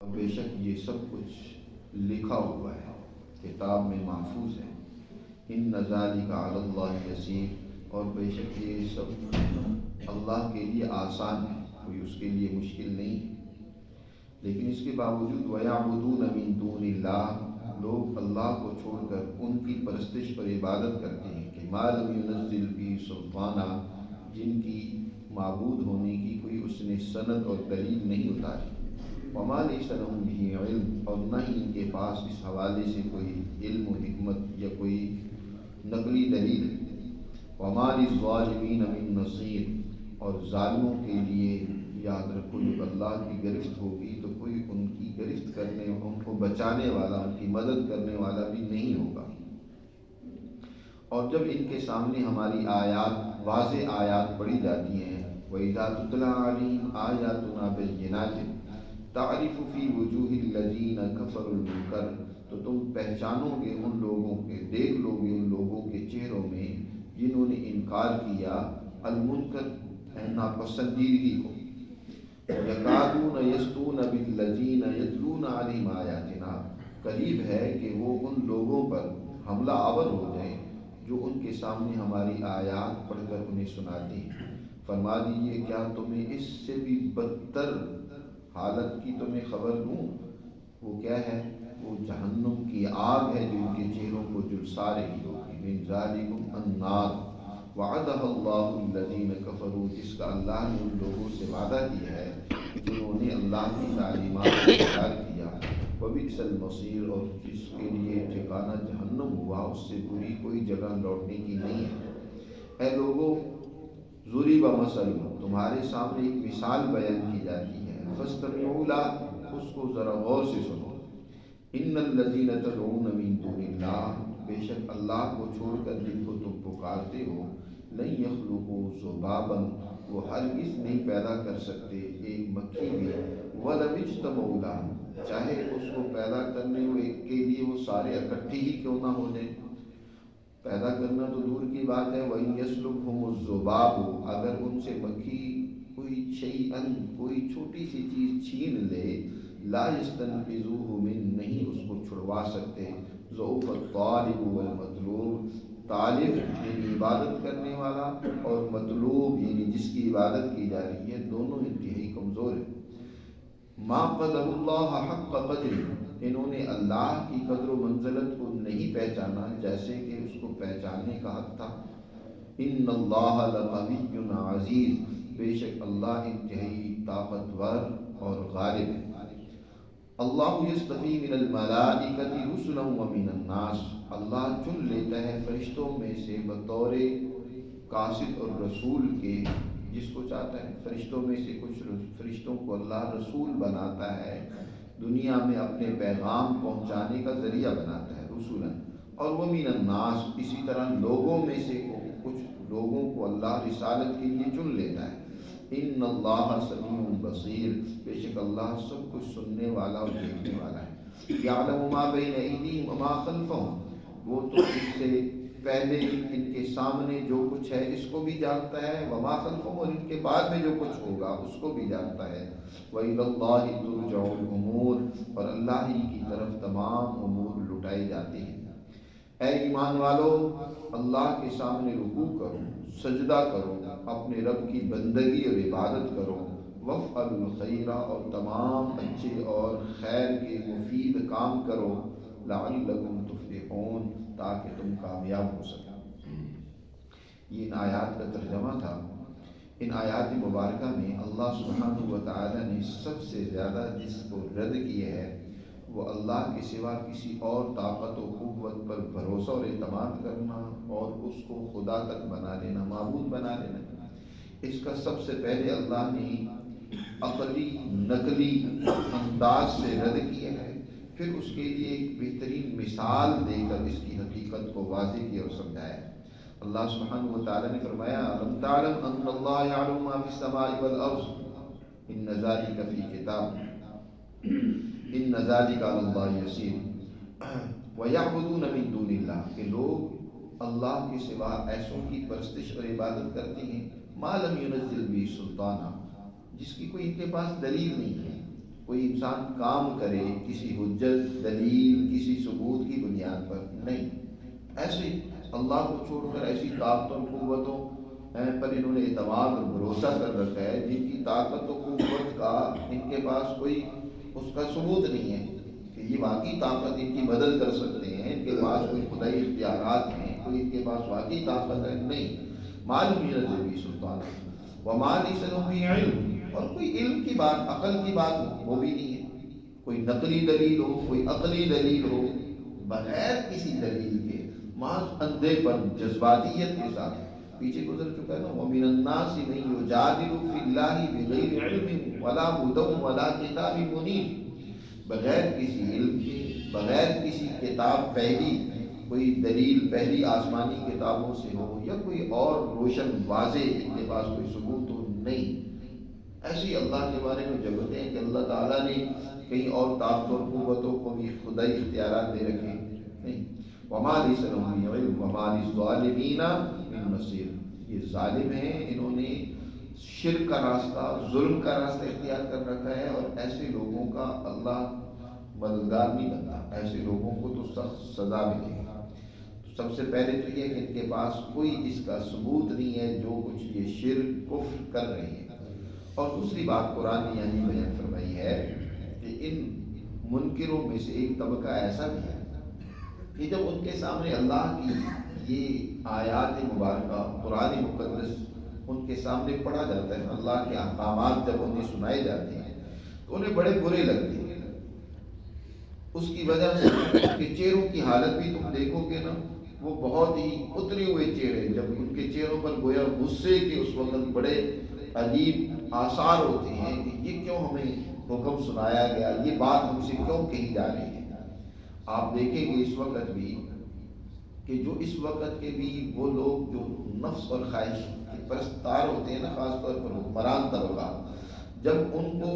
اور بے شک یہ سب کچھ لکھا ہوا ہے، کتاب میں محفوظ ہے۔ ان ذالک علی اللہ یسیر، اور بے شک یہ سب اللہ کے لیے آسان ہے، کوئی اس کے لیے مشکل نہیں ہے۔ لیکن اس کے باوجود وَيَعْبُدُونَ مِن دُونِ اللَّهِ، لوگ اللہ کو چھوڑ کر ان کی پرستش پر عبادت کرتے ہیں کہ مَا لَمْ يُنَزِّلْ بِهِ سُلْطَانًا، جن کی معبود ہونے کی کوئی اس نے سند اور دلیل نہیں اتاری۔ وَمَا لَيْسَ لَهُم بِهِ عِلْمٌ، اور نہ ہی ان کے پاس اس حوالے سے کوئی علم و حکمت یا کوئی نقلی دلیل ہے۔ وَمَا لِلظَّالِمِينَ مِن نَصِيرٍ، اور ظالموں کے لیے یاد رکھو جب اللہ کی گرفت ہوگی تو کوئی ان کی گرفت کرنے، ان کو بچانے والا، ان کی مدد کرنے والا بھی نہیں ہوگا۔ اور جب ان کے سامنے ہماری آیات، واضح آیات پڑھی جاتی ہیں، وَإِذَا تُتْلَىٰ عَلَيْهِمْ آيَاتُنَا بَيِّنَاتٍ تَعْرِفُ فِي وُجُوهِ الَّذِينَ كَفَرُوا الْمُنكَرَ، تو تم پہچانو گے ان لوگوں کے، دیکھ لو گے ان لوگوں کے چہروں میں جنہوں نے انکار کیا المنکر، ناپسندیدگی کو۔ یکادون یسطون بالذین یتلون علیہم آیاتنا، قریب ہے کہ وہ ان لوگوں پر حملہ آور ہو جائیں جو ان کے سامنے ہماری آیات پڑھ کر انہیں سناتی ہیں۔ فرما دیجیے کیا تمہیں اس سے بھی بدتر حالت کی تمہیں خبر دوں؟ وہ کیا ہے؟ وہ جہنم کی آگ ہے جو ان کے چہروں کو جلسا رہی ہوگی۔ من ذالکم النار وعدہ اللہ الذین کفروا، جس کا اللہ نے ان لوگوں سے وعدہ کیا ہے جنہوں نے اللہ کی تعلیمات کو انکار کیا۔ وبئس المصیر، اور جس کے لیے ٹھکانہ جہنم ہوا، اس سے بری کوئی جگہ لوٹنے کی نہیں ہے۔ اے لوگوں، ضرب مثل، تمہارے سامنے ایک مثال بیان کی جاتی ہے، فاستمعوا لہ، اس کو ذرا غور سے سنو۔ ان الذین تدعون من دون اللہ، بے شک اللہ کو چھوڑ کر جن کو تم پکارتے ہو، لن یخلقوا ذبابا، وہ ہرگز نہیں پیدا کر سکتے ایک مکھی بھی، ولو اجتمعوا لہ، چاہے اس کو پیدا کرنے کے لیے وہ سارے اکٹھے ہی کیوں نہ ہو جائیں۔ پیدا کرنا تو دور کی بات ہے، وَإِن يَسْلُبْهُمُ الذُّبَابُ، اگر ان سے مکھی کوئی شیئن، کوئی چھوٹی سی چیز چھین لے، لا يستنقذوه من، نہیں اس کو چھڑوا سکتے، ضعف الطالب والمطلوب، طالب یعنی عبادت کرنے والا اور مطلوب یعنی جس کی عبادت کی جا رہی ہے، دونوں انتہائی کمزور ہیں۔ ما قدر اللہ حق قدر، انہوں نے اللہ کی قدر و منزلت کو نہیں پہچانا جیسے کہ اس کو پہچاننے کا حق تھا۔ ان اللہ لقوی عزیز، بے شک اللہ انتہائی طاقتور اور غالب ہے۔ اللہ یصطفی من الملائکۃ رسلا ومن الناس، اللہ چن لیتا ہے فرشتوں میں سے بطور قاصد اور رسول کے جس کو چاہتا ہے۔ فرشتوں میں سے کچھ فرشتوں کو اللہ رسول بناتا ہے، دنیا میں اپنے پیغام پہنچانے کا ذریعہ بناتا ہے، رسولا۔ اور ومن الناس، اسی طرح لوگوں میں سے کچھ لوگوں کو اللہ رسالت کے لیے چن لیتا ہے۔ ان اللہ سمیع بصیر، بے شک اللہ سب کچھ سننے والا اور دیکھنے والا ہے۔ یعلم ما بین ایدیہم وما خلفہم، وہ تو اس سے پہلے ان کے سامنے جو کچھ ہے اس کو بھی جانتا ہے، وما خلفہم، اور ان کے بعد میں جو کچھ ہوگا اس کو بھی جانتا ہے۔ وإلی اللہ ترجع الامور، اور اللہ ہی کی طرف تمام امور لٹائے جاتے ہیں۔ اے ایمان والو، اللہ کے سامنے رکوع کرو، سجدہ کرو، اپنے رب کی بندگی اور عبادت کرو، وافعلوا الخیر، اور تمام اچھے اور خیر کے مفید کام کرو، لعلکم تفلحون، تاکہ تم کامیاب ہو سکو۔ یہ ان آیات کا ترجمہ تھا۔ ان آیات مبارکہ میں اللہ سبحانہ و تعالی نے سب سے زیادہ جس کو رد کیا ہے وہ اللہ کے سوا کسی اور طاقت و قوت پر بھروسہ اور اعتماد کرنا اور اس کو خدا تک بنا لینا، معبود بنا لینا۔ اس کا سب سے پہلے اللہ نے عقلی نقلی انداز سے رد کیا ہے، پھر اس کے لیے ایک بہترین مثال دے کر اس کی حقیقت کو واضح کیا اور سمجھایا۔ اللہ سبحانہ و تعالی نے فرمایا، الم تعلم ان اللہ یعلم ما فی السماء والارض ان ذلک فی کتاب ان ذلک علی اللہ یسیر ویعبدون من دون اللہ، کہ لوگ اللہ کے سوا ایسوں کی پرستش اور عبادت کرتے ہیں، ما لم ینزل بہ سلطانہ، جس کی کوئی ان کے پاس دلیل نہیں ہے۔ کوئی انسان کام کرے کسی حجت دلیل کسی ثبوت کی بنیاد پر نہیں، ایسے اللہ کو چھوڑ کر ایسی طاقتوں قوتوں پر انہوں نے اعتماد اور بھروسہ کر رکھا ہے جن کی طاقت و قوت کا ان کے پاس کوئی اس کا ثبوت نہیں ہے کہ یہ واقعی طاقت ان کی مدد کر سکتے ہیں، ان کے پاس کوئی خدائی اختیارات ہیں، کوئی ان کے پاس واقعی طاقت ہے نہیں۔ معلوم بھی سلطان ومال بھی علم، اور کوئی علم کی بات عقل کی بات وہ بھی نہیں ہے، کوئی نقلی دلیل ہو کوئی عقلی دلیل ہو، بغیر کسی دلیل کے محض اندھے پر جذباتیت کے ساتھ پیچھے گزر چکا ہے نا، وَمِنَ النَّاسِ مَن يُجَادِلُ فِي اللَّهِ بِغَيْرِ عِلْمٍ وَلَا هُدًى وَلَا كِتَابٍ مُنِيرٍ، بغیر کسی علم کے بغیر کسی کتاب پہلی کوئی دلیل پہلی آسمانی کتابوں سے ہو یا کوئی اور روشن واضح ان کے پاس کوئی ثبوت ہو نہیں۔ ایسے ہی اللہ کے بارے میں جب ہوتے ہیں کہ اللہ تعالیٰ نے کہیں اور طاقت اور قوتوں کو بھی خدائی اختیارات دے رکھے نہیں۔ وَمَا لَيْسَ لَهُم بِعِلْمٍ وَمَا لِلظَّالِمِينَ مِن نَصِيرٍ، یہ ظالم ہیں، انہوں نے شرک کا راستہ ظلم کا راستہ اختیار کر رکھا ہے، اور ایسے لوگوں کا اللہ مددگار نہیں بنتا، ایسے لوگوں کو تو سخت سزا ملے گی۔ تو سب سے پہلے تو یہ کہ ان کے پاس کوئی اس کا ثبوت نہیں ہے جو کچھ یہ شرک کفر کر رہے ہیں۔ اور دوسری بات قرآن نے یعنی بیان فرمائی ہے کہ ان منکروں میں سے ایک طبقہ ایسا بھی ہے کہ جب ان کے سامنے اللہ کی یہ آیات مبارکہ قرآن مقدس ان کے سامنے پڑھا جاتا ہے، اللہ کے احکامات جب انہیں سنائے جاتے ہیں تو انہیں بڑے برے لگتے ہیں۔ اس کی وجہ سے کہ چہروں کی حالت بھی تم دیکھو گے نا، وہ بہت ہی اترے ہوئے چہرے، جب ان کے چہروں پر گویا غصے کے اس وقت بڑے عجیب آثار ہوتے ہیں کہ یہ کیوں ہمیں حکم سنایا گیا، یہ بات ہم سے کیوں کہی جا رہی ہے۔ آپ دیکھیں گے اس وقت بھی کہ جو اس وقت کے بھی وہ لوگ جو نفس اور خواہش کے پرستار ہوتے ہیں نا، خاص طور پر حکمران طبقہ، جب ان کو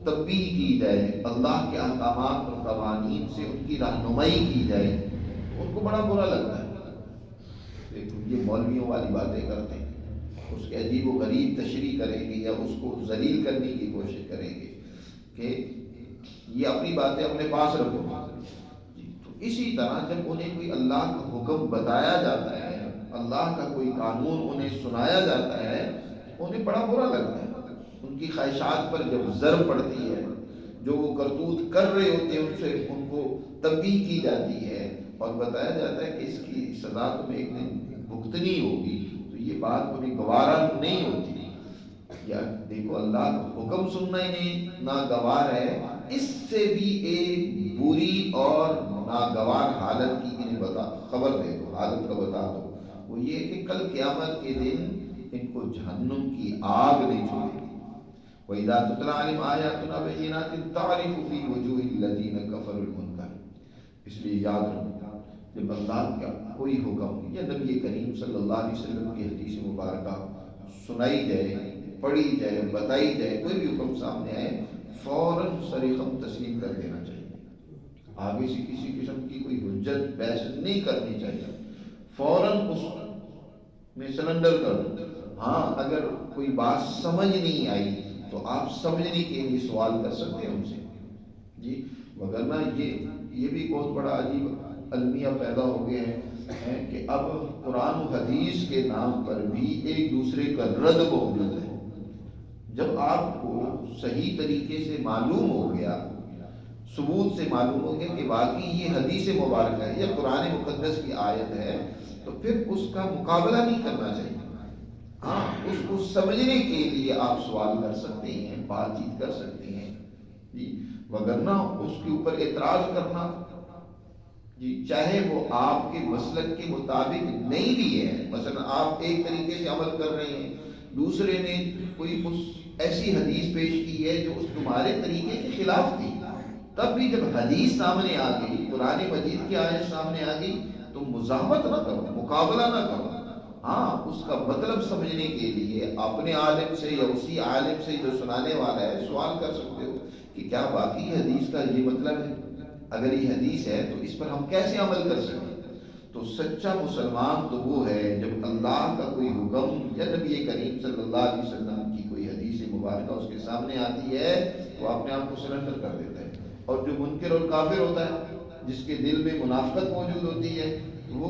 تنبیہ کی جائے اللہ کے احکامات اور قوانین سے ان کی رہنمائی کی جائے ان کو بڑا برا لگتا ہے۔ دیکھو یہ مولویوں والی باتیں کرتے ہیں، اس کے عجیب و غریب تشریح کریں گے یا اس کو ذلیل کرنے کی کوشش کریں گے کہ یہ اپنی باتیں اپنے پاس رکھو۔ تو اسی طرح جب انہیں کوئی اللہ کا حکم بتایا جاتا ہے، اللہ کا کوئی قانون انہیں سنایا جاتا ہے، انہیں بڑا برا لگتا ہے۔ ان کی خواہشات پر جب ضرب پڑتی ہے، جو وہ کرتوت کر رہے ہوتے ہیں ان سے ان کو تنبیہ کی جاتی ہے اور بتایا جاتا ہے کہ اس کی سزا تمہیں ایک دن بھگتنی ہوگی، تو یہ بات انہیں گوارا نہیں ہوتی۔ یا دیکھو اللہ کا حکم سننا ہی نہیں ناگوار ہے، اس سے بھی ایک بری اور ناگوار حالت کی انہیں خبر دے دو، حالت کا بتا دو، وہ یہ کہ کل قیامت کے دن ان کو جہنم کی آگ نہیں چھوڑے گی۔ وَإِذَا تُتْلَىٰ عَلَيْهِمْ آيَاتُنَا بَيِّنَاتٍ تَعْرِفُ فِي وُجُوهِ الَّذِينَ كَفَرُوا الْمُنكَرَ، اس لیے یاد رکھو جب اللہ کا کوئی حکم یا نبی کریم صلی اللہ علیہ وسلم کی حدیث مبارکہ سنائی جائے، پڑھی جائے، بتائی جائے، کوئی بھی حکم سامنے آئے فوراً سریخم تسلیم کر دینا چاہیے، آگے سے کسی قسم کی کوئی حجت بحث نہیں کرنی چاہیے، فوراً اس میں سرنڈر کر دو۔ ہاں اگر کوئی بات سمجھ نہیں آئی تو آپ سمجھنے کے لیے سوال کر سکتے ہیں ان سے جی، وگرنہ یہ بھی بہت بڑا عجیب المیہ پیدا ہو گئے ہیں کہ اب قرآن و حدیث کے نام پر بھی ایک دوسرے کا رد موجود ہے۔ جب آپ کو صحیح طریقے سے معلوم ہو گیا، ثبوت سے معلوم ہو گیا کہ واقعی یہ حدیث مبارکہ ہے یا قرآن مقدس کی آیت ہے، تو پھر اس کا مقابلہ نہیں کرنا چاہیے۔ ہاں اس کو سمجھنے کے لیے آپ سوال کر سکتے ہیں، بات چیت کر سکتے ہیں جی، وگرنہ اس کے اوپر اعتراض کرنا جی، چاہے وہ آپ کے مسلک کے مطابق نہیں بھی ہے، مثلا آپ ایک طریقے سے عمل کر رہے ہیں، دوسرے نے کوئی ایسی حدیث پیش کی ہے جو اس تمہارے طریقے کے خلاف تھی، تب بھی جب حدیث سامنے آ گئی، قرآن مجید کی آیت سامنے آ گئی، تو مزاحمت نہ کرو، مقابلہ نہ کرو، ہاں اس کا مطلب سمجھنے کے لیے اپنے عالم سے یا اسی عالم سے جو سنانے والا ہے سوال کر سکتے ہو کہ کیا باقی حدیث کا یہ مطلب ہے، اگر یہ حدیث ہے تو اس پر ہم کیسے عمل کر سکیں۔ تو سچا مسلمان تو وہ ہے جب اللہ کا کوئی حکم یا نبی کریم صلی اللہ علیہ وسلم کی کوئی حدیث مبارکہ اس کے سامنے آتی ہے وہ اپنے آپ کو سرنڈر کر دیتا ہے. اور جو منکر اور کافر ہوتا ہے جس کے دل میں منافقت موجود ہوتی ہے وہ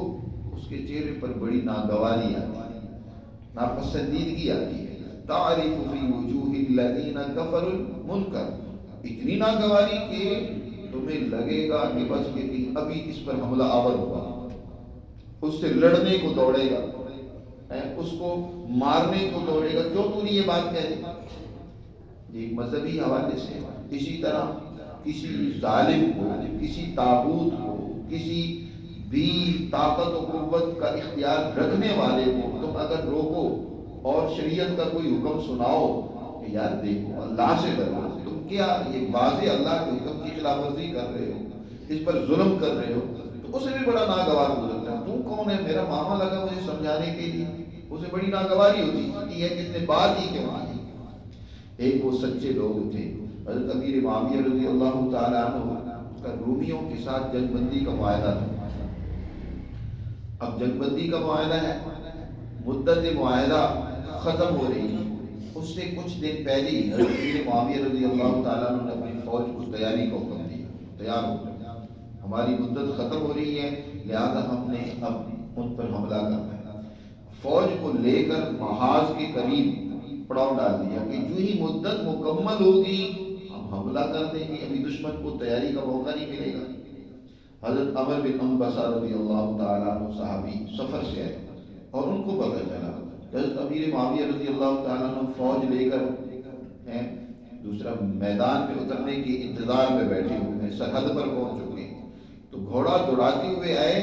اس کے چہرے پر بڑی ناگواری آتی ہے, ناپسندیدگی آتی ہے. تعرف فی وجوہ الذین کفروا المنکر, اتنی ناگواری کہ تمہیں لگے گا کہ بس کہ ابھی اس پر حملہ آور ہوگا, اس سے لڑنے کو دوڑے گا, اس کو مارنے کو دوڑے گا, کیوں تو نے یہ بات کہہ دی. ایک مذہبی حوالے سے اسی طرح کسی ظالم کو, کسی طاغوت کو, کسی بھی طاقت و قوت کا اختیار رکھنے والے کو تم اگر روکو اور شریعت کا کوئی حکم سناؤ کہ یار دیکھو اللہ سے ڈرو, تم کیا یہ واضح اللہ کے حکم کی خلاف ورزی کر رہے ہو, اس پر ظلم کر رہے ہو, تو اسے بھی بڑا ناگوار گزرتا ہے. تم کون ہے, میرا ماما لگا مجھے سمجھانے کے لیے, اسے بڑی ناگواری ہوتی ہے کہ اس نے بات ہی کیوں آئی. ایک وہ سچے لوگ تھے حضرت امیر معاویہ رضی اللہ تعالیٰ عنہ کا رومیوں کے ساتھ جنگ بندی کا معاہدہ تھا. اب جنگ بندی کا معاہدہ ہے, مدت معاہدہ ختم ہو رہی ہے, اس سے کچھ دن پہلے ہی حضرت امیر معاویہ رضی اللہ تعالیٰ عنہ نے اپنی فوج کو تیاری کا حکم دیا, تیار ہو ہماری مدت ختم ہو رہی ہے لہذا ہم نے اب ان پر حملہ کرنا ہے. فوج کو لے کر محاذ کے قریب پڑاؤ ڈال دیا کہ جو ہی مدت مکمل ہوگی ہم حملہ کر دیں گے, ابھی دشمن کو تیاری کا موقع نہیں ملے گا. حضرت عمر بن انبسہ رضی اللہ تعالیٰ عنہ صحابی سفر سے آئے اور ان کو پتہ چلا حضرت امیر معاویہ رضی اللہ تعالیٰ عنہ فوج لے کر دوسرا میدان میں اترنے کے انتظار میں بیٹھے ہوئے ہیں, سرحد پر پہنچ چکے ہیں. تو گھوڑا دوڑاتے ہوئے آئے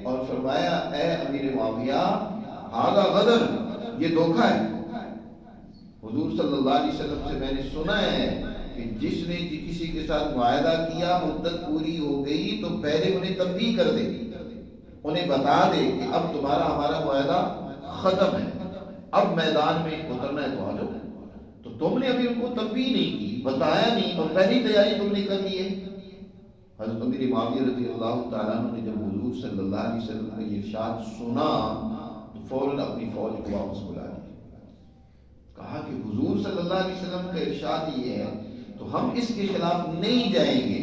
اور فرمایا اے امیر معاویہ ھذا غدر, یہ دھوکہ ہے. حضور صلی اللہ علیہ وسلم سے میں نے سنا ہے کہ جس نے کسی کے ساتھ معاہدہ کیا مدت پوری ہو گئی تو پہلے انہیں تنبیہ کر دے, انہیں بتا دے کہ اب تمہارا ہمارا معاہدہ ختم ہے, اب میدان میں اترنا ہے تو آ جاؤ. تو تم نے ابھی ان کو تنبیہ نہیں کی, بتایا نہیں, اور پہلی تیاری تم نے کر لی ہے. حضرت امیر معاویہ رضی اللہ تعالیٰ عنہ نے جب حضور صلی اللہ علیہ وسلم کا یہ ارشاد سنا تو فوراً اپنی فوج کو واپس بلا لیا. کہا کہ حضور صلی اللہ علیہ وسلم کا ارشاد یہ ہے تو ہم اس کے خلاف نہیں جائیں گے,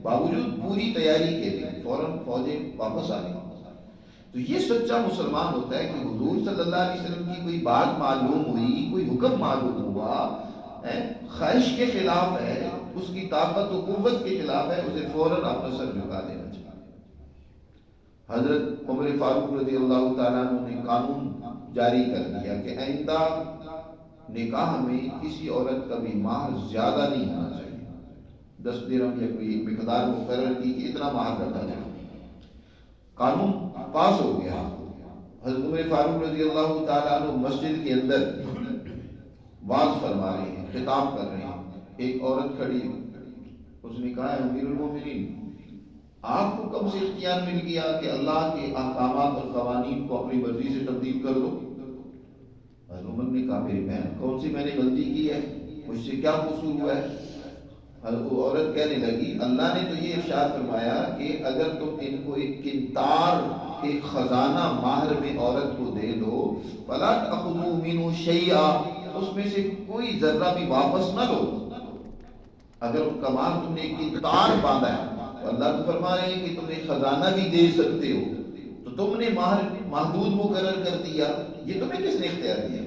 باوجود پوری تیاری کے لیے فوراً فوجیں واپس آ گئی. تو یہ سچا مسلمان ہوتا ہے کہ حضور صلی اللہ علیہ وسلم کی کوئی بات معلوم ہوئی, کوئی حکم معلوم ہوا, خواہش کے خلاف ہے, اس کی طاقت و قوت کے خلاف ہے, اسے فوراً اپنا سر جھکا دینا چاہیے. حضرت عمر فاروق رضی اللہ تعالیٰ عنہ نے قانون جاری کر دیا کہ آئندہ نکاح میں کسی عورت کا بھی مہر زیادہ نہیں ہونا چاہیے. 10 درہم یا کوئی مقدار مقرر کی کہ اتنا مہر رکھا جائے. قانون پاس ہو گیا. حضرت عمر فاروق رضی اللہ تعالیٰ عنہ مسجد کے اندر وعظ فرما رہے ہیں, خطاب کر رہے ہیں. ایک عورت کھڑی, اس نے کہا امیر المومنین آپ کو کب سے اختیار مل گیا کہ اللہ کے احکامات اور قوانین کو اپنی مرضی سے تبدیل کر دو. حضرت عمر نے کہا میری بہن کون سی میں نے غلطی کی ہے, مجھ سے کیا قصور ہوا ہے. وہ عورت کہنے لگی اللہ نے تو یہ ارشاد فرمایا کہ اگر تم ان کو ایک قنطار, ایک خزانہ مہر میں عورت کو دے دو فلا تأخذوا منه شیئا, اس میں سے کوئی ذرہ بھی واپس نہ لو. اگر ان کا مہر تم نے ایک قنطار باندھا ہے تو اللہ تو فرما رہے ہیں کہ تم ایک خزانہ بھی دے سکتے ہو, تو تم نے مہر محدود مقرر کر دیا, یہ تمہیں کس نے اختیار دیا.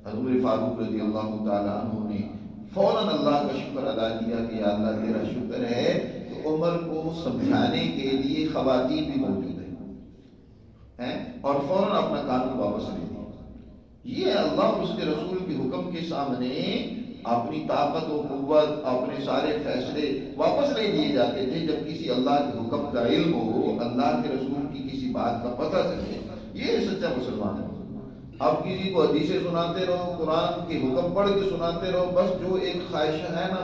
حضرت عمر فاروق رضی اللہ تعالیٰ عنہ نے فوراً اللہ کا شکر ادا کیا کہ یا اللہ تیرا شکر ہے کہ عمر کو سمجھانے کے لیے خواتین بھی موجود ہیں, اور فوراً اپنا قانون واپس لے لیا. یہ اللہ اور اس کے رسول کے حکم کے سامنے اپنی طاقت و قوت, اپنے سارے فیصلے واپس لے لیے جاتے تھے. جب کسی اللہ کے حکم کا علم ہو, اللہ کے رسول کی کسی بات کا پتہ چلے, یہ سچا مسلمان ہے. اب کسی کو حدیثیں سناتے رہو, قرآن کے حکم پڑھ کے سناتے رہو, بس جو ایک خواہش ہے نا,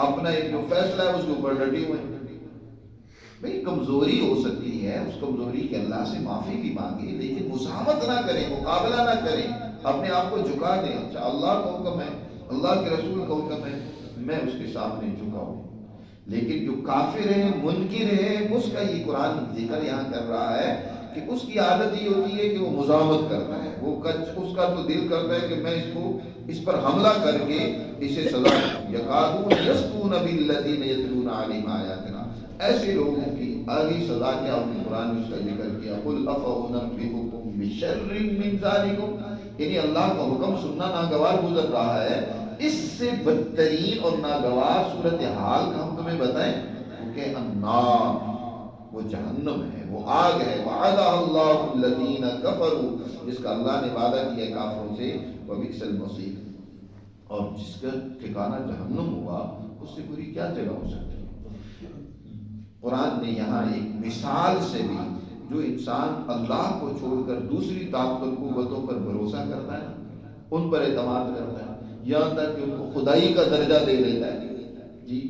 اپنا ایک جو فیصلہ ہے اس کے اوپر ڈٹے ہوئے ہیں. بھئی کمزوری ہو سکتی ہے, اس کمزوری کے اللہ سے معافی بھی مانگے, لیکن مزاحمت نہ کریں, مقابلہ نہ کریں, اپنے آپ کو جھکا دیں. اچھا اللہ کا حکم ہے, اللہ کے رسول کا حکم ہے, میں اس کے سامنے جھکاؤں. لیکن جو کافر ہے, منکر ہے, اس کا یہ قرآن ذکر یہاں کر رہا ہے کہ کہ اس کی عادت یہ ہوتی ہے کہ وہ مزاحمت کرتا ہے، وہ اس کا تو دل کرتا ہے کہ میں اس پر حملہ کر کے اسے سزا دوں۔ یکادون یسطون بالذین یتلون علیہم آیاتنا، ایسے لوگوں کی آگے سزا کیا ہوگی؟ قرآن نے اس کا ذکر کیا، قل افانبئکم بشر من ذالکم، یعنی اللہ کا حکم سننا ناگوار گزر رہا ہے، اس سے بدترین اور ناگوار صورتحال کا ہم تمہیں بتائیں کہ النار، وہ جہنم ہے، وہ آگ ہے، وعدہ اللہ الذین کفروا، جس کا اللہ نے وعدہ کیا ہے کافروں سے، وبئس المصیر، اور جس کا ٹھکانہ جہنم ہوا اس سے بری کیا جگہ ہو سکتی ہے۔ قرآن نے یہاں ایک مثال سے بھی، جو انسان اللہ کو چھوڑ کر دوسری طاقت اور قوتوں پر بھروسہ کرتا ہے، ان پر اعتماد کرتا ہے، یہاں تک کہ ان کو خدائی کا درجہ دے دیتا ہے، جی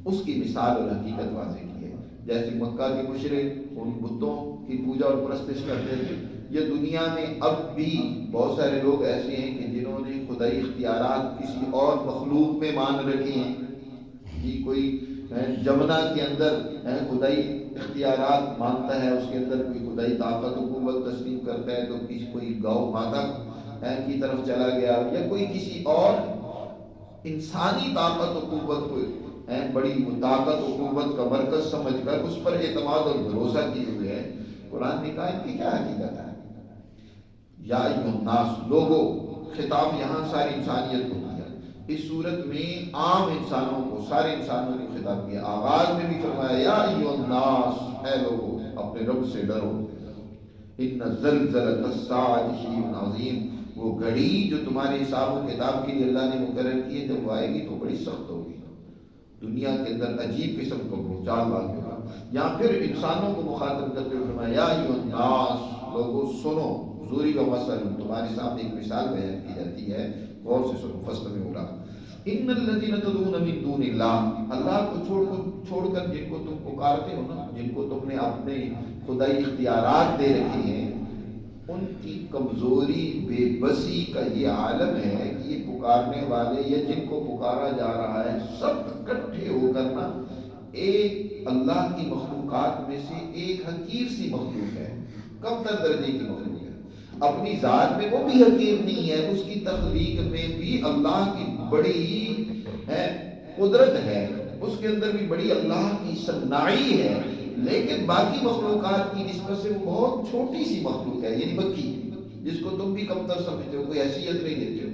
اس کی مثال اور حقیقت واضح کی ہے۔ جیسے مکہ کے مشرک ان بتوں کی پوجا اور پرستش کرتے تھے، یہ دنیا میں اب بھی بہت سارے لوگ ایسے ہیں کہ جنہوں نے خدائی اختیارات کسی اور مخلوق میں مان رکھے ہیں، جی کوئی جمنا کے اندر خدائی اختیارات مانتا ہے، اس کے اندر کوئی خدائی طاقت و قوت تسلیم کرتا ہے، تو کوئی گاؤ ماتا کی طرف چلا گیا، یا کوئی کسی اور انسانی طاقت و قوت کو بڑی طاقت و قوت کا مرکز سمجھ کر اس پر اعتماد اور بھروسہ کیے ہوئے ہے۔ قرآن نے کہا ان کی کیا حقیقت ہے؟ یا ایھا الناس، لوگو، خطاب یہاں ساری انسانیت کو کیا، اس صورت میں عام انسانوں کو، سارے انسانوں کو خطاب کیا، آغاز میں بھی فرمایا یا ایھا الناس، اے لوگو اپنے رب سے ڈرو، ان زلزلۃ الساعۃ شیء عظیم، وہ گھڑی جو تمہارے حساب و کتاب کے لیے اللہ نے مقرر کی ہے، جب وہ آئے گی تو بڑی سخت ہوگی، دنیا کے اندر عجیب قسم کا بھونچال واقع ہوگا۔ یہاں پھر انسانوں کو مخاطب کرتے ہوئے فرمایا یا ایھا الناس، لوگوں سنو، ضروری مثل تمہارے سامنے ایک مثال بیان کی جاتی ہے، غور سے سنو، فاستمعوا لہا، ان الذین تدعون من دون اللہ، اللہ کو چھوڑ کر جن کو تم پکارتے ہو نا، جن کو تم نے اپنے خدائی اختیارات دے رکھے ہیں، ان کی کمزوری، بے بسی کا یہ عالم ہے کہ یہ پکارنے والے یا جن کو پکارا جا رہا ہے سب اکٹھے ہو کر نا ایک اللہ کی مخلوقات میں سے ایک حقیر سی مخلوق ہے، کم تر درجے کی مخلوق ہے، اپنی ذات میں وہ بھی حقیر نہیں ہے، اس کی تخلیق میں بھی اللہ کی بڑی قدرت ہے، اس کے اندر بھی بڑی اللہ کی صناعی ہے، لیکن باقی مخلوقات کی نسبت سے وہ بہت چھوٹی سی مخلوق ہے، یعنی مکھی، جس کو تم بھی کم تر سمجھتے ہو، کوئی حیثیت نہیں دیتے ہو۔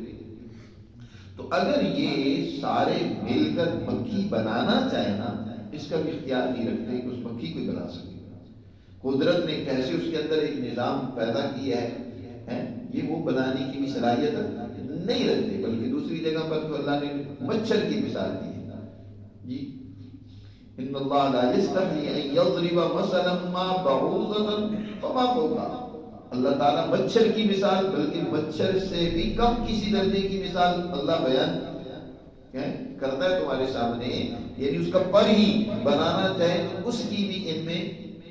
تو اگر یہ سارے مل کر مکھی بنانا چاہے نا، اس کا بھی اختیار نہیں رکھتے کہ اس مکھی کو بنا سکے۔ قدرت نے کیسے اس کے اندر ایک نظام پیدا کیا ہے، یہ وہ بنانے کی بھی صلاحیت نہیں رکھتے، بلکہ دوسری جگہ پر تو اللہ نے مچھر کی مثال دی ہے، جی ان اللہ لا یستحیی ان یضرب مثلا ما بعوضۃ فما فوقها، اللہ تعالیٰ مچھر کی مثال، بلکہ مچھر سے بھی کم کسی درجے کی مثال اللہ بیان کرتا ہے تمہارے سامنے، یعنی اس کا پر ہی بنانا چاہے تو اس کی بھی ان میں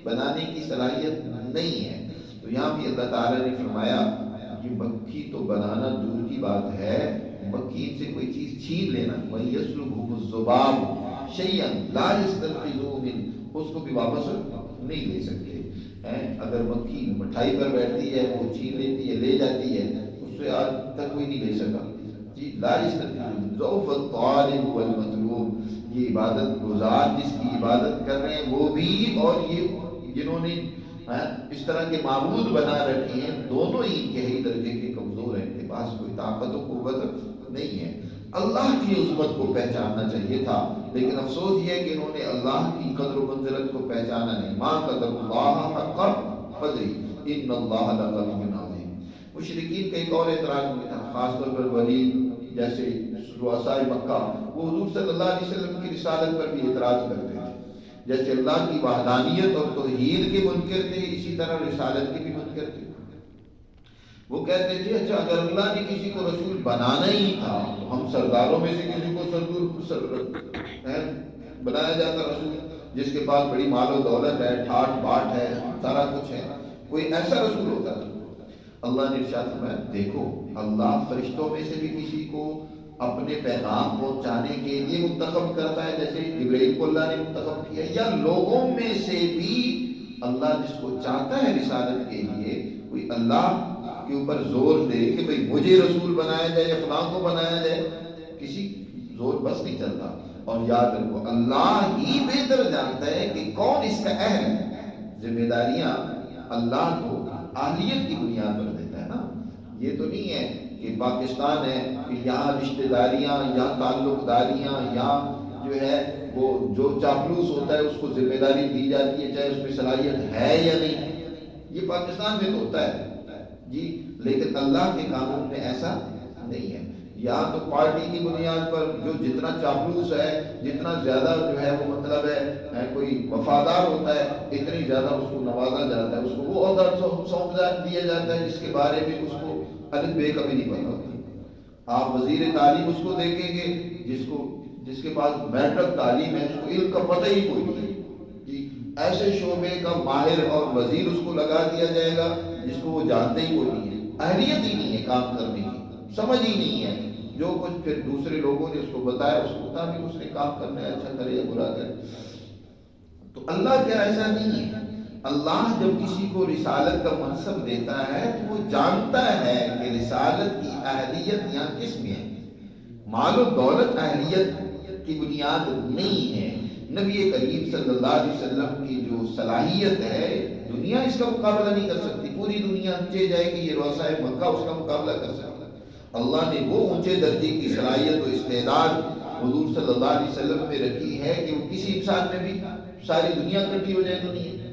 بنانے کی صلاحیت نہیں ہے۔ تو یہاں بھی اللہ تعالیٰ نے فرمایا کہ مکھی تو بنانا دور کی بات ہے، مکھی سے کوئی چیز چھین لینا، وَإِن يَسْلُبْهُمُ الذُّبَابُ شَيْئًا لَا يَسْتَنقِذُوهُ مِنْهُ، اس کو بھی واپس نہیں لے سکتے۔ اگر مکھی مٹھائی پر بیٹھتی ہے، وہ چھین لیتی ہے، لے جاتی ہے، اس سے آج تک کوئی نہیں لے سکا، جی لا يَسْتَنقِذُوهُ ضَعُفَ الطَّالِبُ وَالْمَطْلُوبُ، یہ عبادت گزار جس کی عبادت کر رہے ہیں وہ بھی، اور یہ جنہوں نے اس طرح کے معبود بنا رکھے ہیں، دونوں ہی انتہائی درجے کے کمزور ہیں، ان کے پاس کوئی طاقت و قوت نہیں ہے۔ اللہ کی عظمت کو پہچاننا چاہیے تھا، لیکن افسوس یہ ہے کہ انہوں نے اللہ کی قدر و منزلت کو پہچانا نہیں۔ ما قدر اللہ حق قدرہ ان اللہ لقوی عظیم۔ مشرکین کا ایک اور اعتراض بھی تھا، خاص طور پر ولید جیسے رؤساء مکہ، وہ حضور صلی اللہ علیہ وسلم کی رسالت پر بھی اعتراض کرتے تھے، جیسے اللہ کی وحدانیت اور توحید کے منکر تھے، اسی طرح رسالت کے بھی منکر تھے۔ وہ کہتے تھے اچھا اگر اللہ نے کسی کو رسول بنانا ہی تھا تو ہم سرداروں میں سے کسی کو بنایا جاتا رسول، جس کے پاس بڑی مال و دولت ہے، ٹھاٹ باٹ ہے، سارا کچھ ہے، کوئی ایسا رسول ہوتا تھا۔ اللہ نے ارشاد فرمایا دیکھو اللہ فرشتوں میں سے بھی کسی کو اپنے پیغام پہنچانے کے لیے منتخب کرتا ہے، جیسے جبرائیل کو اللہ نے منتخب کیا، یا لوگوں میں سے بھی اللہ جس کو چاہتا ہے رسالت کے لیے، کوئی اللہ کے اوپر زور دے کہ بھئی مجھے رسول بنایا جائے یا فلاں کو بنایا جائے، کسی زور بس نہیں چلتا. اور یاد رکھو اللہ ہی بہتر جانتا ہے کہ کون اس کا اہل ہے. ذمہ داریاں اللہ تو اہلیت کی بنیاد پر دیتا ہے نا. یہ تو نہیں ہے کہ پاکستان ہے کہ یہاں رشتہ داریاں یا تعلق داریاں یا جو ہے وہ جو چاپلوس ہوتا ہے اس کو ذمہ داری دی جاتی ہے چاہے اس میں صلاحیت ہے یا نہیں. یہ پاکستان میں تو ہوتا ہے جی، لیکن اللہ کے قانون میں ایسا نہیں ہے. یہاں تو پارٹی کی بنیاد پر جو جتنا چاپلوس ہے، جتنا زیادہ جو ہے وہ مطلب ہے کوئی وفادار ہوتا ہے، اتنی زیادہ اس کو نوازا جاتا ہے، اس کو وہ عہدہ سونپ دیا جاتا ہے جس کے بارے میں اس کو الف بے کبھی نہیں پتا ہوتی. آپ وزیر تعلیم اس کو دیکھیں گے جس کے پاس میٹرک تعلیم ہے، اس کو علم کا پتہ ہی کوئی نہیں جی. ایسے شعبے کا ماہر اور وزیر اس کو لگا دیا جائے گا جس کو وہ جانتے ہی کوئی نہیں ہے، اہلیت ہی نہیں ہے کام کرنے کی، سمجھ ہی نہیں ہے. جو کچھ پھر دوسرے لوگوں نے اس کو بتایا اس کو مطابق اس نے کام کرنا ہے، اچھا کرے یا برا کرے. تو اللہ کیا ایسا نہیں ہے. اللہ جب کسی کو رسالت کا منصب دیتا ہے تو وہ جانتا ہے کہ رسالت کی اہلیت یہاں کس میں ہے. مال و دولت اہلیت کی بنیاد نہیں ہے. نبی کریم صلی اللہ علیہ وسلم کی جو صلاحیت ہے دنیا اس کا مقابلہ نہیں کر سکتی. پوری دنیا اونچے جائے کہ یہ رؤساء مکہ اس کا مقابلہ کر سکتا. اللہ نے وہ اونچے درجے کی صلاحیت و استعداد حضور صلی اللہ علیہ وسلم میں رکھی ہے کہ وہ کسی انسان میں بھی ساری دنیا اکٹھی ہو جائے تو نہیں ہے.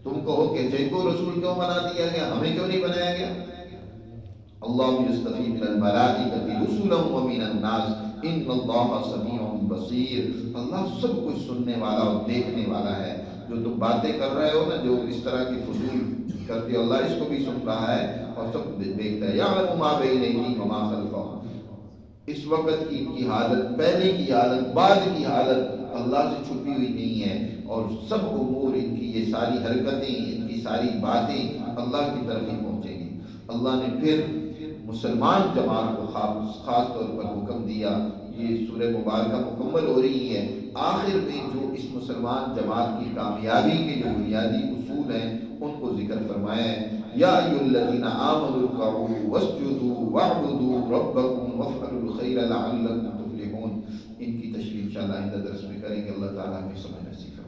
تم کہو کہ جن کو رسول کیوں بنا دیا گیا، ہمیں کیوں نہیں بنایا گیا. اللہ یستفی من الملائکۃ رسلا ومن الناس ان اللہ سمیع بصیر. اللہ سب کچھ سننے والا اور دیکھنے والا ہے. جو تم باتیں کر رہے ہو نا، جو اس طرح کی فضول کرتے ہو، اللہ اس کو بھی سن رہا ہے اور سب دیکھتا ہے. یعلم ما بین ایدیہم وما خلفہم. اس وقت کی ان کی حالت، پہلے کی حالت، بعد کی حالت اللہ سے چھپی ہوئی نہیں ہے. اور سب امور ان کی یہ ساری حرکتیں، ان کی ساری باتیں اللہ کی طرف ہی پہنچیں گی. اللہ نے پھر مسلمان جماعت کو خاص طور پر حکم دیا. یہ سورہ مبارکہ مکمل ہو رہی ہے، آخر میں جو اس مسلمان جماعت کی کامیابی کے جو بنیادی اصول ہیں ان کو ذکر فرمایا ہے. یا ایھا الذین آمنوا ارکعوا واسجدوا واعبدوا ربکم وافعلوا الخیر لعلکم تفلحون. ان کی تشریح انشاءاللہ آئندہ درس میں کریں گے. اللہ تعالیٰ ہمیں سمجھ نصیب فرمائے.